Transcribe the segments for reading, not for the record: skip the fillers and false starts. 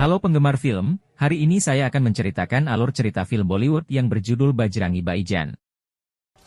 Halo penggemar film, hari ini saya akan menceritakan alur cerita film Bollywood yang berjudul Bajrangi Bhaijaan.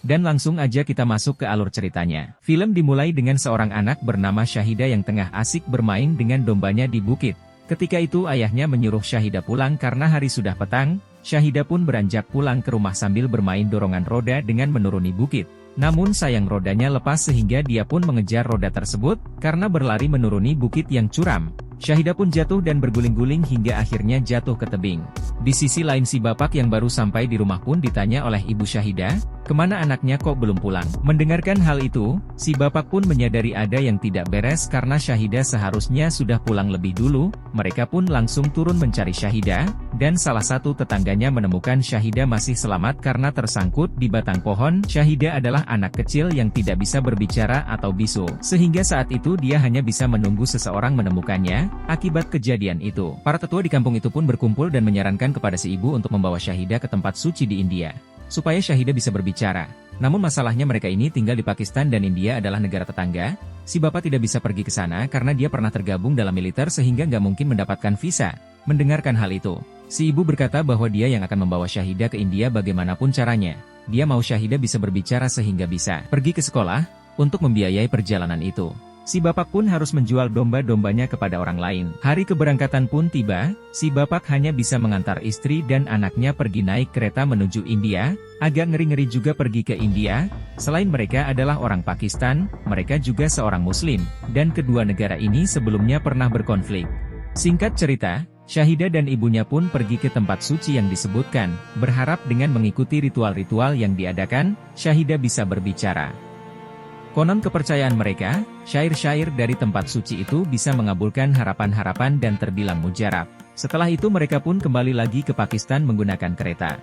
Dan langsung aja kita masuk ke alur ceritanya. Film dimulai dengan seorang anak bernama Syahida yang tengah asik bermain dengan dombanya di bukit. Ketika itu ayahnya menyuruh Syahida pulang karena hari sudah petang. Syahida pun beranjak pulang ke rumah sambil bermain dorongan roda dengan menuruni bukit. Namun sayang rodanya lepas sehingga dia pun mengejar roda tersebut, karena berlari menuruni bukit yang curam. Syahida pun jatuh dan berguling-guling hingga akhirnya jatuh ke tebing. Di sisi lain si bapak yang baru sampai di rumah pun ditanya oleh ibu Syahida, kemana anaknya kok belum pulang? Mendengarkan hal itu, si bapak pun menyadari ada yang tidak beres karena Syahida seharusnya sudah pulang lebih dulu. Mereka pun langsung turun mencari Syahida, dan salah satu tetangganya menemukan Syahida masih selamat karena tersangkut di batang pohon. Syahida adalah anak kecil yang tidak bisa berbicara atau bisu, sehingga saat itu dia hanya bisa menunggu seseorang menemukannya. Akibat kejadian itu, para tetua di kampung itu pun berkumpul dan menyarankan kepada si ibu untuk membawa Syahida ke tempat suci di India, supaya Syahida bisa berbicara. Namun masalahnya mereka ini tinggal di Pakistan dan India adalah negara tetangga. Si bapak tidak bisa pergi ke sana karena dia pernah tergabung dalam militer sehingga nggak mungkin mendapatkan visa. Mendengarkan hal itu, si ibu berkata bahwa dia yang akan membawa Syahida ke India bagaimanapun caranya. Dia mau Syahida bisa berbicara sehingga bisa pergi ke sekolah untuk membiayai perjalanan itu. Si bapak pun harus menjual domba-dombanya kepada orang lain. Hari keberangkatan pun tiba, si bapak hanya bisa mengantar istri dan anaknya pergi naik kereta menuju India. Agak ngeri-ngeri juga pergi ke India. Selain mereka adalah orang Pakistan, mereka juga seorang Muslim, dan kedua negara ini sebelumnya pernah berkonflik. Singkat cerita, Syahida dan ibunya pun pergi ke tempat suci yang disebutkan, berharap dengan mengikuti ritual-ritual yang diadakan, Syahida bisa berbicara. Konon kepercayaan mereka, syair-syair dari tempat suci itu bisa mengabulkan harapan-harapan dan terbilang mujarab. Setelah itu mereka pun kembali lagi ke Pakistan menggunakan kereta.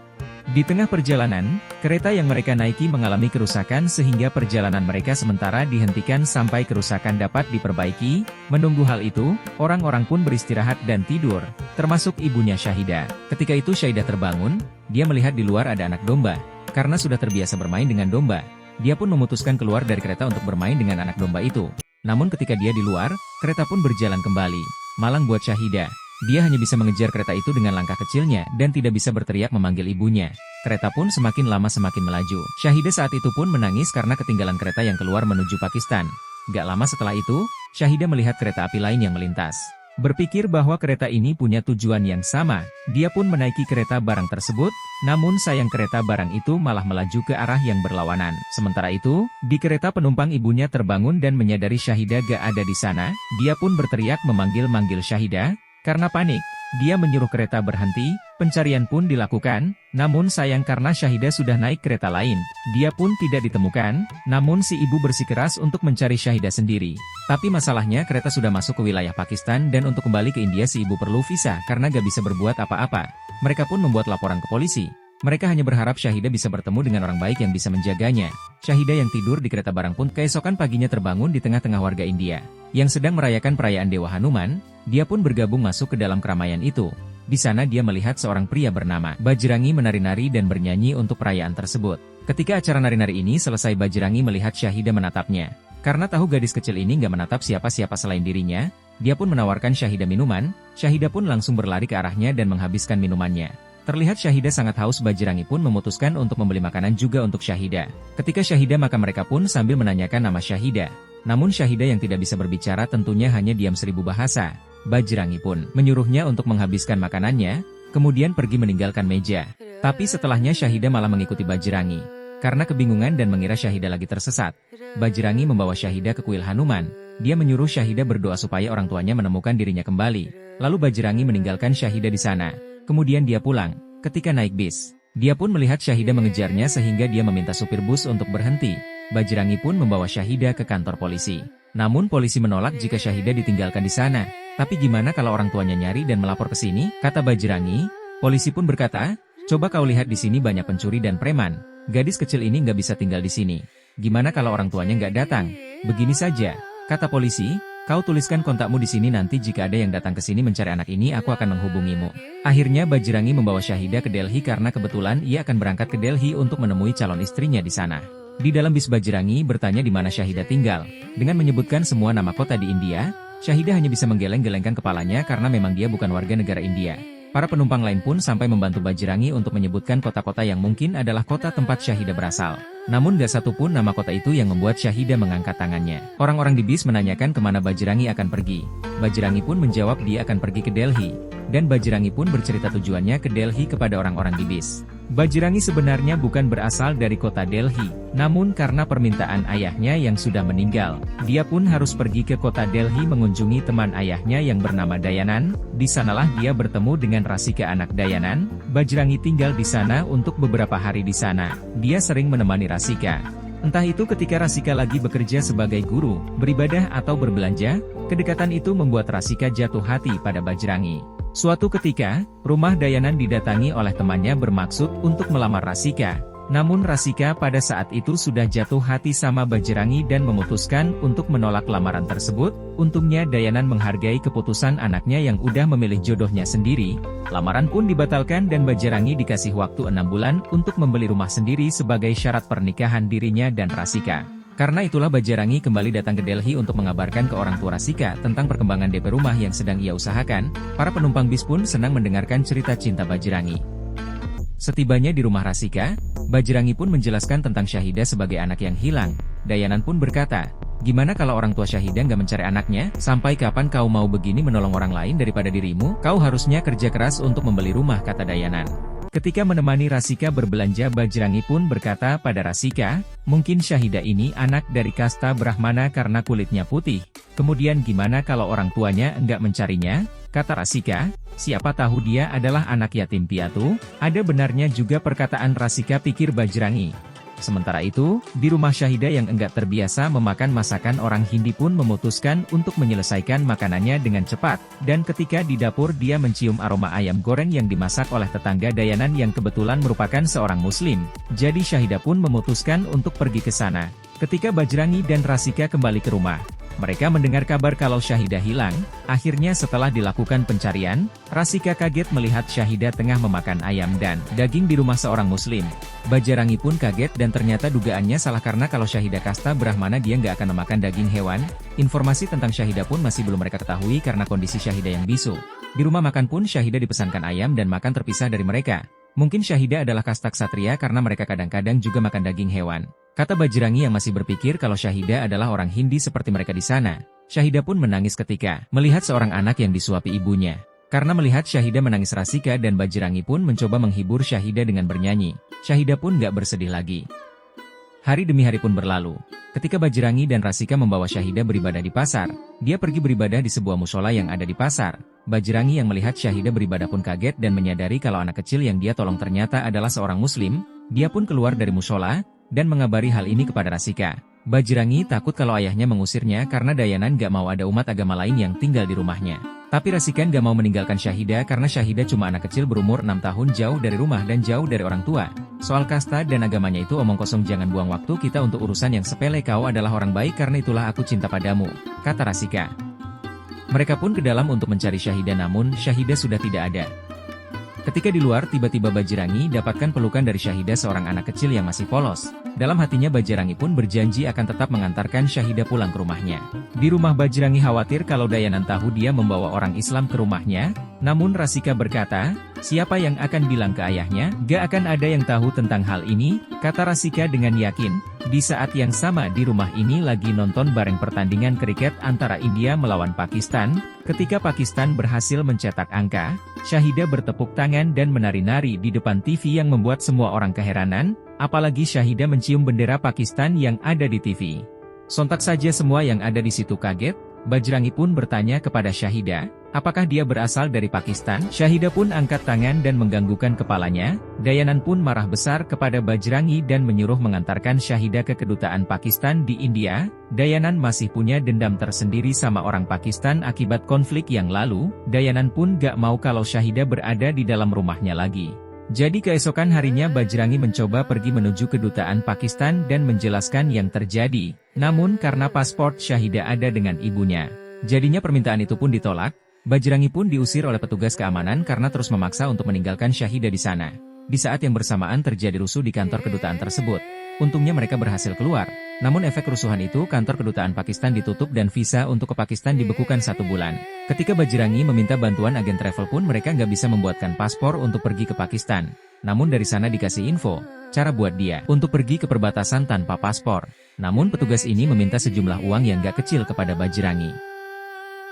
Di tengah perjalanan, kereta yang mereka naiki mengalami kerusakan sehingga perjalanan mereka sementara dihentikan sampai kerusakan dapat diperbaiki. Menunggu hal itu, orang-orang pun beristirahat dan tidur, termasuk ibunya Syahida. Ketika itu Syahida terbangun, dia melihat di luar ada anak domba. Karena sudah terbiasa bermain dengan domba, dia pun memutuskan keluar dari kereta untuk bermain dengan anak domba itu. Namun ketika dia di luar, kereta pun berjalan kembali. Malang buat Syahida. Dia hanya bisa mengejar kereta itu dengan langkah kecilnya dan tidak bisa berteriak memanggil ibunya. Kereta pun semakin lama semakin melaju. Syahida saat itu pun menangis karena ketinggalan kereta yang keluar menuju Pakistan. Gak lama setelah itu, Syahida melihat kereta api lain yang melintas. Berpikir bahwa kereta ini punya tujuan yang sama, dia pun menaiki kereta barang tersebut, namun sayang kereta barang itu malah melaju ke arah yang berlawanan. Sementara itu, di kereta penumpang ibunya terbangun dan menyadari Syahida gak ada di sana, dia pun berteriak memanggil-manggil Syahida. Karena panik, dia menyuruh kereta berhenti, pencarian pun dilakukan, namun sayang karena Syahida sudah naik kereta lain, dia pun tidak ditemukan, namun si ibu bersikeras untuk mencari Syahida sendiri. Tapi masalahnya kereta sudah masuk ke wilayah Pakistan dan untuk kembali ke India si ibu perlu visa karena gak bisa berbuat apa-apa. Mereka pun membuat laporan ke polisi. Mereka hanya berharap Syahida bisa bertemu dengan orang baik yang bisa menjaganya. Syahida yang tidur di kereta barang pun keesokan paginya terbangun di tengah-tengah warga India yang sedang merayakan perayaan Dewa Hanuman. Dia pun bergabung masuk ke dalam keramaian itu. Di sana dia melihat seorang pria bernama Bajrangi menari-nari dan bernyanyi untuk perayaan tersebut. Ketika acara nari-nari ini selesai, Bajrangi melihat Syahida menatapnya. Karena tahu gadis kecil ini gak menatap siapa-siapa selain dirinya, dia pun menawarkan Syahida minuman. Syahida pun langsung berlari ke arahnya dan menghabiskan minumannya. Terlihat Syahida sangat haus. Bajrangi pun memutuskan untuk membeli makanan juga untuk Syahida. Ketika Syahida makan, mereka pun sambil menanyakan nama Syahida. Namun Syahida yang tidak bisa berbicara tentunya hanya diam 1000 bahasa. Bajrangi pun menyuruhnya untuk menghabiskan makanannya, kemudian pergi meninggalkan meja. Tapi setelahnya Syahida malah mengikuti Bajrangi. Karena kebingungan dan mengira Syahida lagi tersesat, Bajrangi membawa Syahida ke kuil Hanuman. Dia menyuruh Syahida berdoa supaya orang tuanya menemukan dirinya kembali. Lalu Bajrangi meninggalkan Syahida di sana. Kemudian dia pulang. Ketika naik bis, dia pun melihat Syahida mengejarnya sehingga dia meminta supir bus untuk berhenti. Bajrangi pun membawa Syahida ke kantor polisi. Namun polisi menolak jika Syahida ditinggalkan di sana. Tapi gimana kalau orang tuanya nyari dan melapor ke sini? Kata Bajrangi. Polisi pun berkata, coba kau lihat di sini banyak pencuri dan preman. Gadis kecil ini nggak bisa tinggal di sini. Gimana kalau orang tuanya nggak datang? Begini saja, kata polisi. Kau tuliskan kontakmu di sini, nanti jika ada yang datang ke sini mencari anak ini aku akan menghubungimu. Akhirnya Bajrangi membawa Syahida ke Delhi karena kebetulan ia akan berangkat ke Delhi untuk menemui calon istrinya di sana. Di dalam bis Bajrangi bertanya di mana Syahida tinggal. Dengan menyebutkan semua nama kota di India, Syahida hanya bisa menggeleng-gelengkan kepalanya karena memang dia bukan warga negara India. Para penumpang lain pun sampai membantu Bajrangi untuk menyebutkan kota-kota yang mungkin adalah kota tempat Syahida berasal. Namun gak satu pun nama kota itu yang membuat Syahida mengangkat tangannya. Orang-orang di bis menanyakan kemana Bajrangi akan pergi. Bajrangi pun menjawab dia akan pergi ke Delhi. Dan Bajrangi pun bercerita tujuannya ke Delhi kepada orang-orang di bis. Bajrangi sebenarnya bukan berasal dari kota Delhi, namun karena permintaan ayahnya yang sudah meninggal, dia pun harus pergi ke kota Delhi mengunjungi teman ayahnya yang bernama Dayanan. Di sanalah dia bertemu dengan Rasika anak Dayanan. Bajrangi tinggal di sana untuk beberapa hari di sana. Dia sering menemani Rasika. Entah itu ketika Rasika lagi bekerja sebagai guru, beribadah atau berbelanja, kedekatan itu membuat Rasika jatuh hati pada Bajrangi. Suatu ketika, rumah Dayanan didatangi oleh temannya bermaksud untuk melamar Rasika. Namun Rasika pada saat itu sudah jatuh hati sama Bajrangi dan memutuskan untuk menolak lamaran tersebut. Untungnya Dayanan menghargai keputusan anaknya yang udah memilih jodohnya sendiri. Lamaran pun dibatalkan dan Bajrangi dikasih waktu 6 bulan untuk membeli rumah sendiri sebagai syarat pernikahan dirinya dan Rasika. Karena itulah Bajrangi kembali datang ke Delhi untuk mengabarkan ke orang tua Rasika tentang perkembangan DP rumah yang sedang ia usahakan. Para penumpang bis pun senang mendengarkan cerita cinta Bajrangi. Setibanya di rumah Rasika, Bajrangi pun menjelaskan tentang Syahida sebagai anak yang hilang. Dayanan pun berkata, "Gimana kalau orang tua Syahida nggak mencari anaknya? Sampai kapan kau mau begini menolong orang lain daripada dirimu? Kau harusnya kerja keras untuk membeli rumah," kata Dayanan. Ketika menemani Rasika berbelanja, Bajrangi pun berkata pada Rasika, "Mungkin Syahida ini anak dari kasta Brahmana karena kulitnya putih. Kemudian gimana kalau orang tuanya enggak mencarinya?" Kata Rasika, "Siapa tahu dia adalah anak yatim piatu." Ada benarnya juga perkataan Rasika, pikir Bajrangi. Sementara itu, di rumah Syahida yang enggak terbiasa memakan masakan orang Hindi pun memutuskan untuk menyelesaikan makanannya dengan cepat. Dan ketika di dapur dia mencium aroma ayam goreng yang dimasak oleh tetangga Dayanan yang kebetulan merupakan seorang Muslim. Jadi Syahida pun memutuskan untuk pergi ke sana. Ketika Bajrangi dan Rasika kembali ke rumah, mereka mendengar kabar kalau Syahida hilang. Akhirnya setelah dilakukan pencarian, Rasika kaget melihat Syahida tengah memakan ayam dan daging di rumah seorang Muslim. Bajrangi pun kaget dan ternyata dugaannya salah karena kalau Syahida kasta Brahmana dia nggak akan memakan daging hewan. Informasi tentang Syahida pun masih belum mereka ketahui karena kondisi Syahida yang bisu. Di rumah makan pun Syahida dipesankan ayam dan makan terpisah dari mereka. Mungkin Syahida adalah kasta ksatria karena mereka kadang-kadang juga makan daging hewan. Kata Bajrangi yang masih berpikir kalau Syahida adalah orang Hindi seperti mereka di sana. Syahida pun menangis ketika melihat seorang anak yang disuapi ibunya. Karena melihat Syahida menangis, Rasika dan Bajrangi pun mencoba menghibur Syahida dengan bernyanyi. Syahida pun gak bersedih lagi. Hari demi hari pun berlalu. Ketika Bajrangi dan Rasika membawa Syahida beribadah di pasar, dia pergi beribadah di sebuah musola yang ada di pasar. Bajrangi yang melihat Syahida beribadah pun kaget dan menyadari kalau anak kecil yang dia tolong ternyata adalah seorang Muslim. Dia pun keluar dari musola dan mengabari hal ini kepada Rasika. Bajrangi takut kalau ayahnya mengusirnya karena Dayanan gak mau ada umat agama lain yang tinggal di rumahnya. Tapi Rasika gak mau meninggalkan Syahida karena Syahida cuma anak kecil berumur 6 tahun jauh dari rumah dan jauh dari orang tua. Soal kasta dan agamanya itu omong kosong, jangan buang waktu kita untuk urusan yang sepele. Kau adalah orang baik karena itulah aku cinta padamu, kata Rasika. Mereka pun ke dalam untuk mencari Syahida namun Syahida sudah tidak ada. Ketika di luar, tiba-tiba Bajrangi dapatkan pelukan dari Syahida, seorang anak kecil yang masih polos. Dalam hatinya Bajrangi pun berjanji akan tetap mengantarkan Syahida pulang ke rumahnya. Di rumah Bajrangi khawatir kalau Dayanan tahu dia membawa orang Islam ke rumahnya. Namun Rasika berkata, "Siapa yang akan bilang ke ayahnya? Gak akan ada yang tahu tentang hal ini," kata Rasika dengan yakin. Di saat yang sama di rumah ini lagi nonton bareng pertandingan kriket antara India melawan Pakistan. Ketika Pakistan berhasil mencetak angka, Syahida bertepuk tangan dan menari-nari di depan TV yang membuat semua orang keheranan, apalagi Syahida mencium bendera Pakistan yang ada di TV. Sontak saja semua yang ada di situ kaget. Bajrangi pun bertanya kepada Syahida, apakah dia berasal dari Pakistan? Syahida pun angkat tangan dan mengganggukan kepalanya. Dayanan pun marah besar kepada Bajrangi dan menyuruh mengantarkan Syahida ke kedutaan Pakistan di India. Dayanan masih punya dendam tersendiri sama orang Pakistan akibat konflik yang lalu. Dayanan pun gak mau kalau Syahida berada di dalam rumahnya lagi. Jadi keesokan harinya Bajrangi mencoba pergi menuju kedutaan Pakistan dan menjelaskan yang terjadi. Namun karena paspor Syahida ada dengan ibunya, jadinya permintaan itu pun ditolak. Bajrangi pun diusir oleh petugas keamanan karena terus memaksa untuk meninggalkan Syahida di sana. Di saat yang bersamaan terjadi rusuh di kantor kedutaan tersebut. Untungnya mereka berhasil keluar. Namun efek kerusuhan itu kantor kedutaan Pakistan ditutup dan visa untuk ke Pakistan dibekukan 1 bulan. Ketika Bajrangi meminta bantuan agen travel pun mereka nggak bisa membuatkan paspor untuk pergi ke Pakistan. Namun dari sana dikasih info, cara buat dia untuk pergi ke perbatasan tanpa paspor. Namun petugas ini meminta sejumlah uang yang nggak kecil kepada Bajrangi.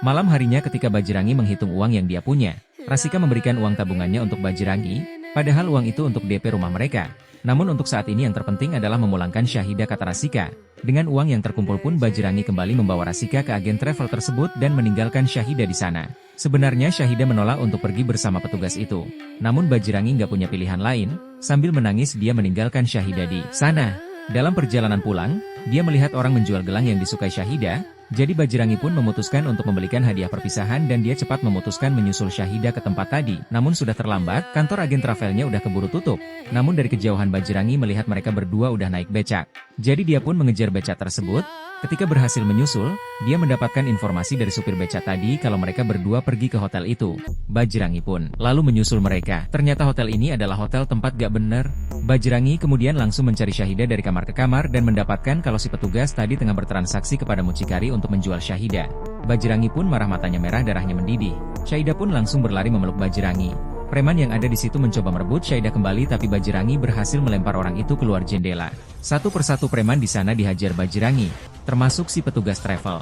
Malam harinya ketika Bajrangi menghitung uang yang dia punya, Rasika memberikan uang tabungannya untuk Bajrangi, padahal uang itu untuk DP rumah mereka. Namun untuk saat ini yang terpenting adalah memulangkan Syahida, kata Rasika. Dengan uang yang terkumpul pun Bajrangi kembali membawa Rasika ke agen travel tersebut dan meninggalkan Syahida di sana. Sebenarnya Syahida menolak untuk pergi bersama petugas itu. Namun Bajrangi nggak punya pilihan lain, sambil menangis dia meninggalkan Syahida di sana. Dalam perjalanan pulang, dia melihat orang menjual gelang yang disukai Syahida. Jadi Bajrangi pun memutuskan untuk membelikan hadiah perpisahan dan dia cepat memutuskan menyusul Syahida ke tempat tadi. Namun sudah terlambat, kantor agen travelnya udah keburu tutup. Namun dari kejauhan Bajrangi melihat mereka berdua udah naik becak. Jadi dia pun mengejar becak tersebut. Ketika berhasil menyusul, dia mendapatkan informasi dari supir becak tadi kalau mereka berdua pergi ke hotel itu. Bajrangi pun lalu menyusul mereka. Ternyata hotel ini adalah hotel tempat gak bener. Bajrangi kemudian langsung mencari Syahida dari kamar ke kamar dan mendapatkan kalau si petugas tadi tengah bertransaksi kepada mucikari untuk menjual Syahida. Bajrangi pun marah, matanya merah, darahnya mendidih. Syahida pun langsung berlari memeluk Bajrangi. Preman yang ada di situ mencoba merebut Syahida kembali tapi Bajrangi berhasil melempar orang itu keluar jendela. Satu persatu preman di sana dihajar Bajrangi, termasuk si petugas travel.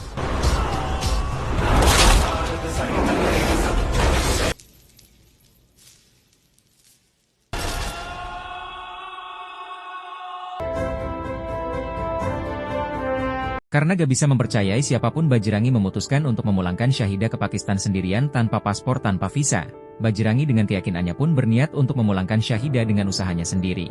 Karena gak bisa mempercayai siapapun, Bajrangi memutuskan untuk memulangkan Syahida ke Pakistan sendirian tanpa paspor, tanpa visa. Bajrangi dengan keyakinannya pun berniat untuk memulangkan Syahida dengan usahanya sendiri.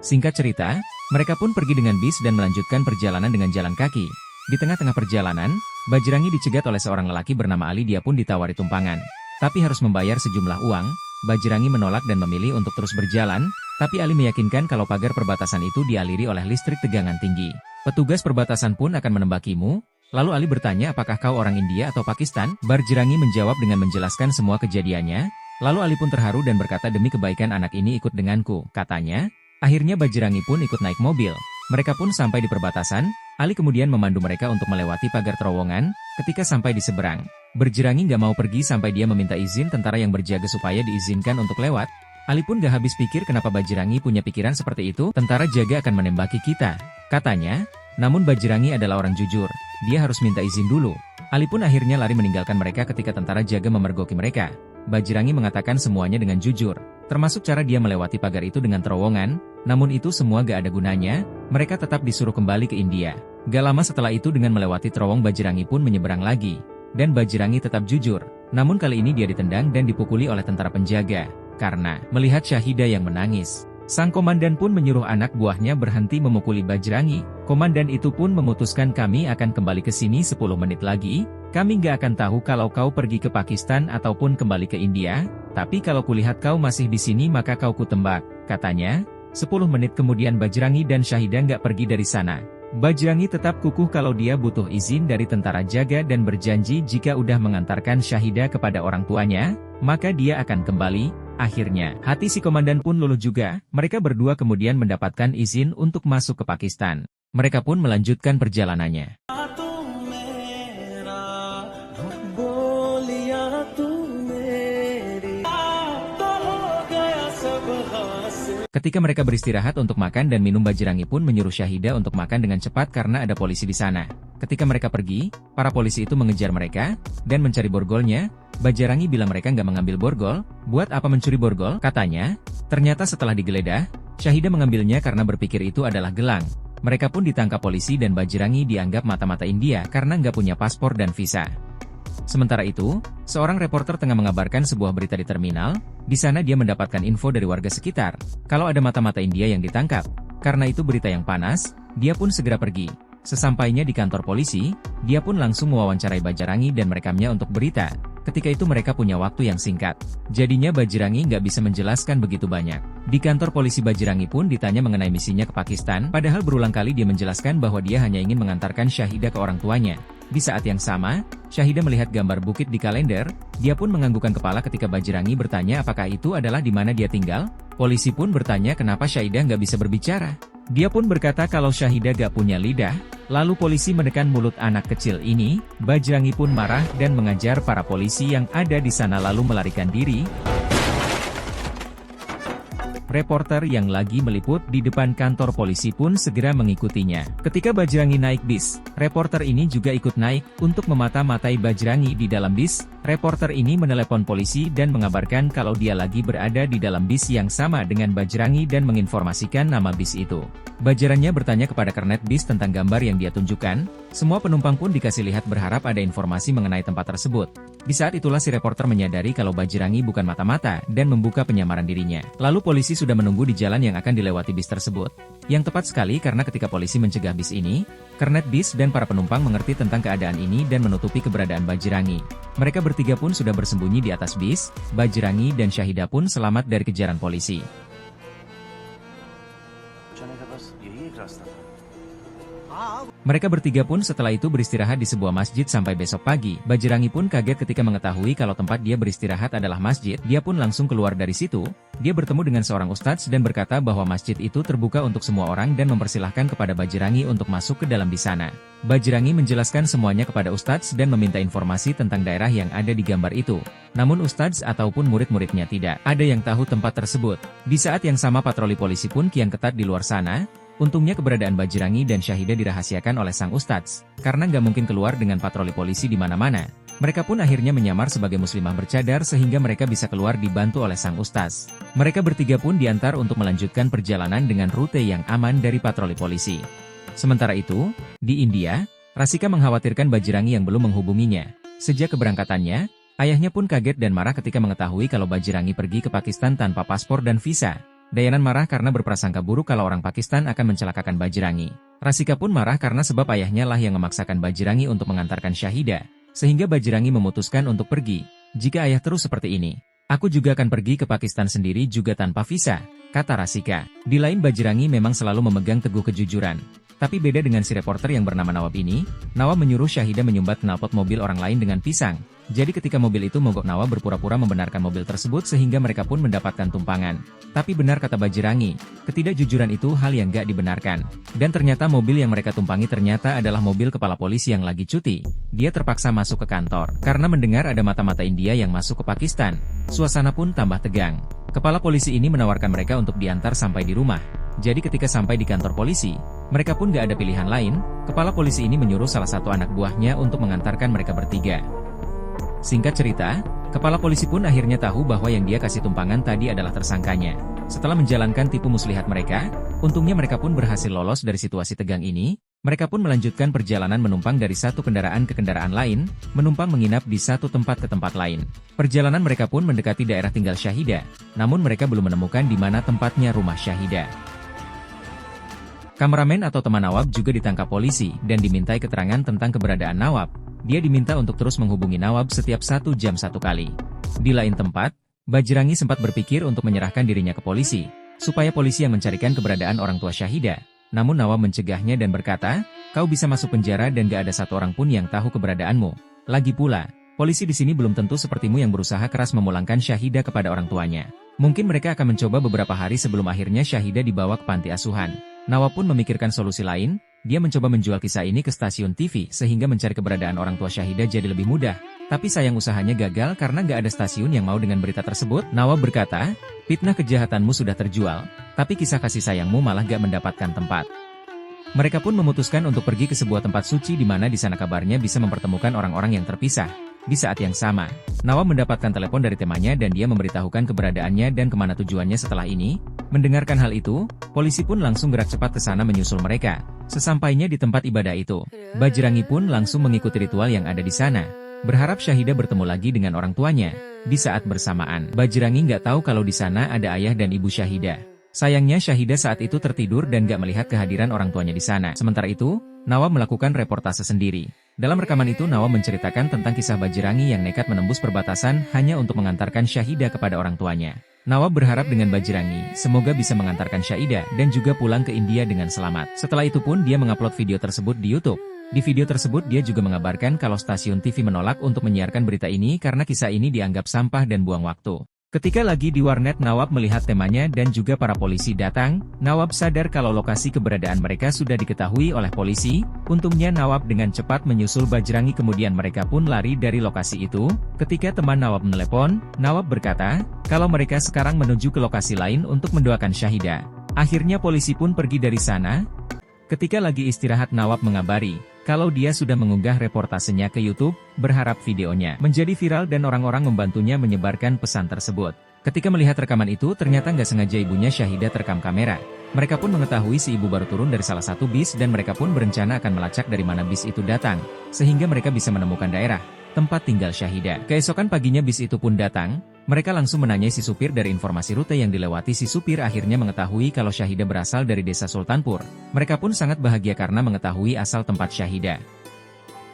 Singkat cerita, mereka pun pergi dengan bis dan melanjutkan perjalanan dengan jalan kaki. Di tengah-tengah perjalanan, Bajrangi dicegat oleh seorang lelaki bernama Ali. Dia pun ditawari tumpangan, tapi harus membayar sejumlah uang. Bajrangi menolak dan memilih untuk terus berjalan, tapi Ali meyakinkan kalau pagar perbatasan itu dialiri oleh listrik tegangan tinggi. Petugas perbatasan pun akan menembakimu. Lalu Ali bertanya, apakah kau orang India atau Pakistan? Bajrangi menjawab dengan menjelaskan semua kejadiannya. Lalu Ali pun terharu dan berkata, demi kebaikan anak ini ikut denganku, katanya. Akhirnya Bajrangi pun ikut naik mobil. Mereka pun sampai di perbatasan. Ali kemudian memandu mereka untuk melewati pagar terowongan. Ketika sampai di seberang, Bajrangi nggak mau pergi sampai dia meminta izin tentara yang berjaga supaya diizinkan untuk lewat. Ali pun gak habis pikir kenapa Bajrangi punya pikiran seperti itu. Tentara jaga akan menembaki kita, katanya. Namun Bajrangi adalah orang jujur, dia harus minta izin dulu. Ali pun akhirnya lari meninggalkan mereka ketika tentara jaga memergoki mereka. Bajrangi mengatakan semuanya dengan jujur, termasuk cara dia melewati pagar itu dengan terowongan. Namun itu semua gak ada gunanya, mereka tetap disuruh kembali ke India. Gak lama setelah itu dengan melewati terowong Bajrangi pun menyeberang lagi. Dan Bajrangi tetap jujur, namun kali ini dia ditendang dan dipukuli oleh tentara penjaga. Karena melihat Syahida yang menangis, sang komandan pun menyuruh anak buahnya berhenti memukuli Bajrangi. Komandan itu pun memutuskan, kami akan kembali ke sini 10 menit lagi. Kami gak akan tahu kalau kau pergi ke Pakistan ataupun kembali ke India. Tapi kalau kulihat kau masih di sini maka kau kutembak, katanya. 10 menit kemudian Bajrangi dan Syahida gak pergi dari sana. Bajrangi tetap kukuh kalau dia butuh izin dari tentara jaga dan berjanji jika udah mengantarkan Syahida kepada orang tuanya, maka dia akan kembali. Akhirnya, hati si komandan pun luluh juga. Mereka berdua kemudian mendapatkan izin untuk masuk ke Pakistan. Mereka pun melanjutkan perjalanannya. Ketika mereka beristirahat untuk makan dan minum, Bajrangi pun menyuruh Syahida untuk makan dengan cepat karena ada polisi di sana. Ketika mereka pergi, para polisi itu mengejar mereka dan mencari borgolnya. Bajrangi bilang mereka nggak mengambil borgol. Buat apa mencuri borgol? Katanya. Ternyata setelah digeledah, Syahida mengambilnya karena berpikir itu adalah gelang. Mereka pun ditangkap polisi dan Bajrangi dianggap mata-mata India karena nggak punya paspor dan visa. Sementara itu, seorang reporter tengah mengabarkan sebuah berita di terminal. Di sana dia mendapatkan info dari warga sekitar, kalau ada mata-mata India yang ditangkap. Karena itu berita yang panas, dia pun segera pergi. Sesampainya di kantor polisi, dia pun langsung mewawancarai Bajrangi dan merekamnya untuk berita. Ketika itu mereka punya waktu yang singkat. Jadinya Bajrangi nggak bisa menjelaskan begitu banyak. Di kantor polisi Bajrangi pun ditanya mengenai misinya ke Pakistan, padahal berulang kali dia menjelaskan bahwa dia hanya ingin mengantarkan Syahida ke orang tuanya. Di saat yang sama, Syahida melihat gambar bukit di kalender, dia pun menganggukkan kepala ketika Bajrangi bertanya apakah itu adalah di mana dia tinggal. Polisi pun bertanya kenapa Syahida nggak bisa berbicara. Dia pun berkata kalau Syahida gak punya lidah. Lalu polisi menekan mulut anak kecil ini. Bajrangi pun marah dan mengajar para polisi yang ada di sana lalu melarikan diri. Reporter yang lagi meliput di depan kantor polisi pun segera mengikutinya. Ketika Bajrangi naik bis, reporter ini juga ikut naik. Untuk memata-matai Bajrangi di dalam bis, reporter ini menelepon polisi dan mengabarkan kalau dia lagi berada di dalam bis yang sama dengan Bajrangi dan menginformasikan nama bis itu. Bajarannya bertanya kepada kernet bis tentang gambar yang dia tunjukkan. Semua penumpang pun dikasih lihat berharap ada informasi mengenai tempat tersebut. Di saat itulah si reporter menyadari kalau Bajrangi bukan mata-mata dan membuka penyamaran dirinya. Lalu polisi sudah menunggu di jalan yang akan dilewati bis tersebut. Yang tepat sekali karena ketika polisi mencegah bis ini, kernet bis dan para penumpang mengerti tentang keadaan ini dan menutupi keberadaan Bajrangi. Mereka bertiga pun sudah bersembunyi di atas bis. Bajrangi dan Syahida pun selamat dari kejaran polisi. Mereka bertiga pun setelah itu beristirahat di sebuah masjid sampai besok pagi. Bajrangi pun kaget ketika mengetahui kalau tempat dia beristirahat adalah masjid. Dia pun langsung keluar dari situ. Dia bertemu dengan seorang ustadz dan berkata bahwa masjid itu terbuka untuk semua orang dan mempersilahkan kepada Bajrangi untuk masuk ke dalam di sana. Bajrangi menjelaskan semuanya kepada ustadz dan meminta informasi tentang daerah yang ada di gambar itu. Namun ustadz ataupun murid-muridnya tidak ada yang tahu tempat tersebut. Di saat yang sama patroli polisi pun kian ketat di luar sana. Untungnya keberadaan Bajrangi dan Syahida dirahasiakan oleh sang ustadz, karena nggak mungkin keluar dengan patroli polisi di mana-mana. Mereka pun akhirnya menyamar sebagai muslimah bercadar sehingga mereka bisa keluar dibantu oleh sang ustadz. Mereka bertiga pun diantar untuk melanjutkan perjalanan dengan rute yang aman dari patroli polisi. Sementara itu, di India, Rasika mengkhawatirkan Bajrangi yang belum menghubunginya. Sejak keberangkatannya, ayahnya pun kaget dan marah ketika mengetahui kalau Bajrangi pergi ke Pakistan tanpa paspor dan visa. Dayanan marah karena berprasangka buruk kalau orang Pakistan akan mencelakakan Bajrangi. Rasika pun marah karena sebab ayahnya lah yang memaksakan Bajrangi untuk mengantarkan Syahida, sehingga Bajrangi memutuskan untuk pergi. Jika ayah terus seperti ini, aku juga akan pergi ke Pakistan sendiri juga tanpa visa, kata Rasika. Di lain Bajrangi memang selalu memegang teguh kejujuran. Tapi beda dengan si reporter yang bernama Nawab ini, Nawab menyuruh Syahida menyumbat knalpot mobil orang lain dengan pisang. Jadi ketika mobil itu mogok Nawab berpura-pura membenarkan mobil tersebut sehingga mereka pun mendapatkan tumpangan. Tapi benar kata Bajrangi, ketidakjujuran itu hal yang gak dibenarkan. Dan ternyata mobil yang mereka tumpangi ternyata adalah mobil kepala polisi yang lagi cuti. Dia terpaksa masuk ke kantor, karena mendengar ada mata-mata India yang masuk ke Pakistan. Suasana pun tambah tegang. Kepala polisi ini menawarkan mereka untuk diantar sampai di rumah. Jadi ketika sampai di kantor polisi, mereka pun gak ada pilihan lain. Kepala polisi ini menyuruh salah satu anak buahnya untuk mengantarkan mereka bertiga. Singkat cerita, kepala polisi pun akhirnya tahu bahwa yang dia kasih tumpangan tadi adalah tersangkanya. Setelah menjalankan tipu muslihat mereka, untungnya mereka pun berhasil lolos dari situasi tegang ini. Mereka pun melanjutkan perjalanan menumpang dari satu kendaraan ke kendaraan lain, menumpang menginap di satu tempat ke tempat lain. Perjalanan mereka pun mendekati daerah tinggal Syahida, namun mereka belum menemukan di mana tempatnya rumah Syahida. Kameramen atau teman Nawab juga ditangkap polisi dan dimintai keterangan tentang keberadaan Nawab. Dia diminta untuk terus menghubungi Nawab setiap 1 jam 1 kali. Di lain tempat, Bajrangi sempat berpikir untuk menyerahkan dirinya ke polisi, supaya polisi yang mencarikan keberadaan orang tua Syahida. Namun Nawab mencegahnya dan berkata, kau bisa masuk penjara dan gak ada satu orang pun yang tahu keberadaanmu. Lagi pula, polisi di sini belum tentu sepertimu yang berusaha keras memulangkan Syahida kepada orang tuanya. Mungkin mereka akan mencoba beberapa hari sebelum akhirnya Syahida dibawa ke panti asuhan. Nawab pun memikirkan solusi lain. Dia mencoba menjual kisah ini ke stasiun TV sehingga mencari keberadaan orang tua Syahida jadi lebih mudah. Tapi sayang usahanya gagal karena gak ada stasiun yang mau dengan berita tersebut. Nawab berkata, fitnah kejahatanmu sudah terjual, tapi kisah kasih sayangmu malah gak mendapatkan tempat. Mereka pun memutuskan untuk pergi ke sebuah tempat suci di mana di sana kabarnya bisa mempertemukan orang-orang yang terpisah. Di saat yang sama, Nawab mendapatkan telepon dari temannya dan dia memberitahukan keberadaannya dan kemana tujuannya setelah ini. Mendengarkan hal itu, polisi pun langsung gerak cepat ke sana menyusul mereka. Sesampainya di tempat ibadah itu, Bajrangi pun langsung mengikuti ritual yang ada di sana, berharap Syahida bertemu lagi dengan orang tuanya. Di saat bersamaan, Bajrangi nggak tahu kalau di sana ada ayah dan ibu Syahida. Sayangnya Syahida saat itu tertidur dan gak melihat kehadiran orang tuanya di sana. Sementara itu, Nawab melakukan reportase sendiri. Dalam rekaman itu Nawab menceritakan tentang kisah Bajrangi yang nekat menembus perbatasan hanya untuk mengantarkan Syahida kepada orang tuanya. Nawab berharap dengan Bajrangi, semoga bisa mengantarkan Syahida dan juga pulang ke India dengan selamat. Setelah itu pun dia mengupload video tersebut di YouTube. Di video tersebut dia juga mengabarkan kalau stasiun TV menolak untuk menyiarkan berita ini karena kisah ini dianggap sampah dan buang waktu. Ketika lagi di warnet Nawab melihat temanya dan juga para polisi datang, Nawab sadar kalau lokasi keberadaan mereka sudah diketahui oleh polisi. Untungnya Nawab dengan cepat menyusul Bajrangi kemudian mereka pun lari dari lokasi itu. Ketika teman Nawab menelepon, Nawab berkata, kalau mereka sekarang menuju ke lokasi lain untuk mendoakan Syahidah. Akhirnya polisi pun pergi dari sana. Ketika lagi istirahat Nawab mengabari, kalau dia sudah mengunggah reportasenya ke YouTube, berharap videonya menjadi viral dan orang-orang membantunya menyebarkan pesan tersebut. Ketika melihat rekaman itu ternyata nggak sengaja ibunya Syahidah terekam kamera. Mereka pun mengetahui si ibu baru turun dari salah satu bis dan mereka pun berencana akan melacak dari mana bis itu datang, sehingga mereka bisa menemukan daerah tempat tinggal Syahidah. Keesokan paginya bis itu pun datang. Mereka langsung menanyai si supir dari informasi rute yang dilewati. Si supir akhirnya mengetahui kalau Syahidah berasal dari desa Sultanpur. Mereka pun sangat bahagia karena mengetahui asal tempat Syahidah.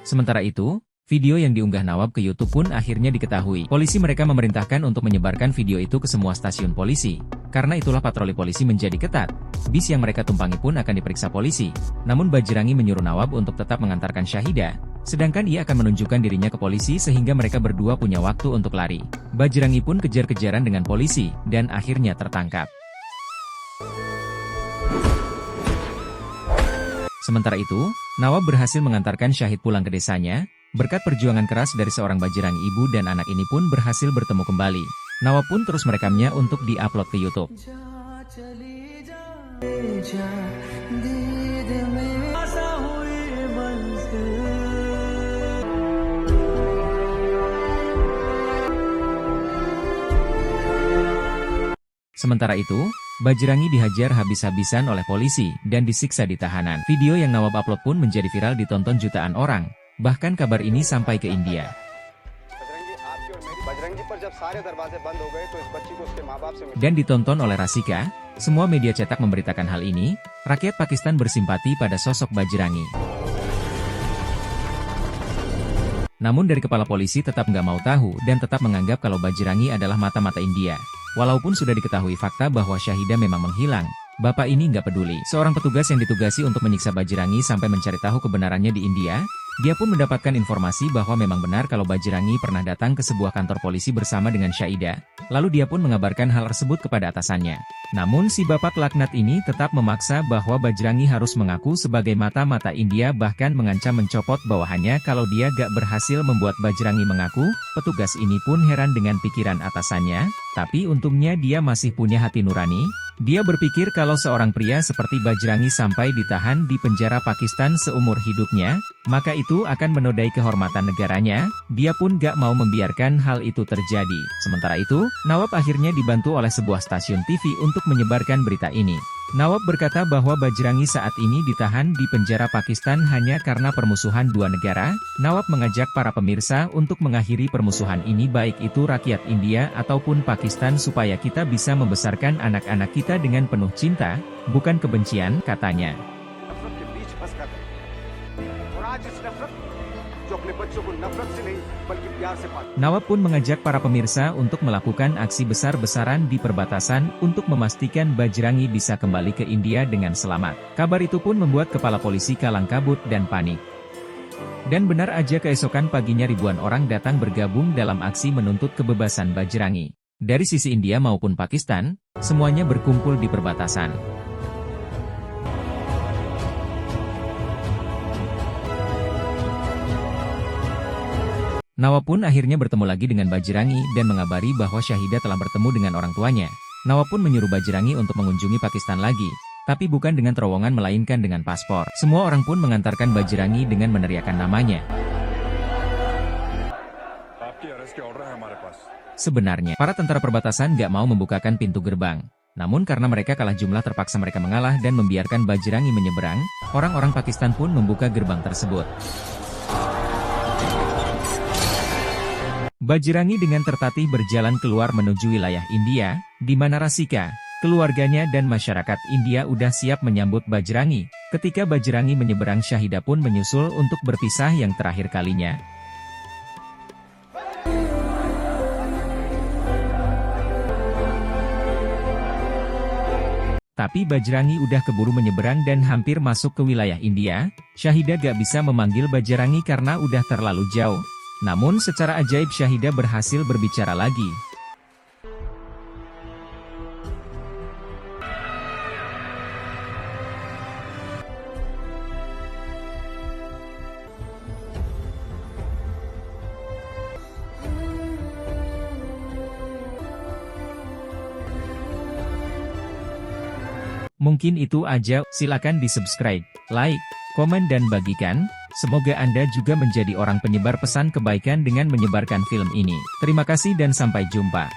Sementara itu, video yang diunggah Nawab ke YouTube pun akhirnya diketahui. Polisi mereka memerintahkan untuk menyebarkan video itu ke semua stasiun polisi. Karena itulah patroli polisi menjadi ketat. Bis yang mereka tumpangi pun akan diperiksa polisi. Namun Bajrangi menyuruh Nawab untuk tetap mengantarkan Syahidah. Sedangkan ia akan menunjukkan dirinya ke polisi sehingga mereka berdua punya waktu untuk lari. Bajrangi pun kejar-kejaran dengan polisi, dan akhirnya tertangkap. Sementara itu, Nawab berhasil mengantarkan Syahid pulang ke desanya. Berkat perjuangan keras dari seorang Bajrangi, ibu dan anak ini pun berhasil bertemu kembali. Nawab pun terus merekamnya untuk di-upload ke YouTube. Sementara itu, Bajrangi dihajar habis-habisan oleh polisi dan disiksa di tahanan. Video yang Nawab upload pun menjadi viral ditonton jutaan orang. Bahkan kabar ini sampai ke India. Dan ditonton oleh Rasika, semua media cetak memberitakan hal ini. Rakyat Pakistan bersimpati pada sosok Bajrangi. Namun dari kepala polisi tetap nggak mau tahu dan tetap menganggap kalau Bajrangi adalah mata-mata India. Walaupun sudah diketahui fakta bahwa Syahidah memang menghilang, bapak ini nggak peduli. Seorang petugas yang ditugasi untuk menyiksa Bajrangi sampai mencari tahu kebenarannya di India, dia pun mendapatkan informasi bahwa memang benar kalau Bajrangi pernah datang ke sebuah kantor polisi bersama dengan Syahidah. Lalu dia pun mengabarkan hal tersebut kepada atasannya. Namun si bapak laknat ini tetap memaksa bahwa Bajrangi harus mengaku sebagai mata-mata India, bahkan mengancam mencopot bawahannya kalau dia gak berhasil membuat Bajrangi mengaku. Petugas ini pun heran dengan pikiran atasannya, tapi untungnya dia masih punya hati nurani. Dia berpikir kalau seorang pria seperti Bajrangi sampai ditahan di penjara Pakistan seumur hidupnya, maka itu akan menodai kehormatan negaranya. Dia pun gak mau membiarkan hal itu terjadi. Sementara itu, Nawab akhirnya dibantu oleh sebuah stasiun TV untuk menyebarkan berita ini. Nawab berkata bahwa Bajrangi saat ini ditahan di penjara Pakistan hanya karena permusuhan dua negara. Nawab mengajak para pemirsa untuk mengakhiri permusuhan ini, baik itu rakyat India ataupun Pakistan, supaya kita bisa membesarkan anak-anak kita dengan penuh cinta, bukan kebencian, katanya. Nawab pun mengajak para pemirsa untuk melakukan aksi besar-besaran di perbatasan untuk memastikan Bajrangi bisa kembali ke India dengan selamat. Kabar itu pun membuat kepala polisi kalang kabut dan panik. Dan benar aja keesokan paginya ribuan orang datang bergabung dalam aksi menuntut kebebasan Bajrangi. Dari sisi India maupun Pakistan, semuanya berkumpul di perbatasan. Nawab pun akhirnya bertemu lagi dengan Bajrangi dan mengabari bahwa Syahidah telah bertemu dengan orang tuanya. Nawab pun menyuruh Bajrangi untuk mengunjungi Pakistan lagi, tapi bukan dengan terowongan melainkan dengan paspor. Semua orang pun mengantarkan Bajrangi dengan meneriakkan namanya. Sebenarnya, para tentara perbatasan gak mau membukakan pintu gerbang. Namun karena mereka kalah jumlah terpaksa mereka mengalah dan membiarkan Bajrangi menyeberang. Orang-orang Pakistan pun membuka gerbang tersebut. Bajrangi dengan tertatih berjalan keluar menuju wilayah India, di mana Rasika, keluarganya dan masyarakat India udah siap menyambut Bajrangi. Ketika Bajrangi menyeberang, Syahidah pun menyusul untuk berpisah yang terakhir kalinya. Tapi Bajrangi udah keburu menyeberang dan hampir masuk ke wilayah India. Syahida gak bisa memanggil Bajrangi karena udah terlalu jauh. Namun secara ajaib Syahida berhasil berbicara lagi. Mungkin itu aja, silakan di-subscribe, like, komen dan bagikan. Semoga Anda juga menjadi orang penyebar pesan kebaikan dengan menyebarkan film ini. Terima kasih dan sampai jumpa.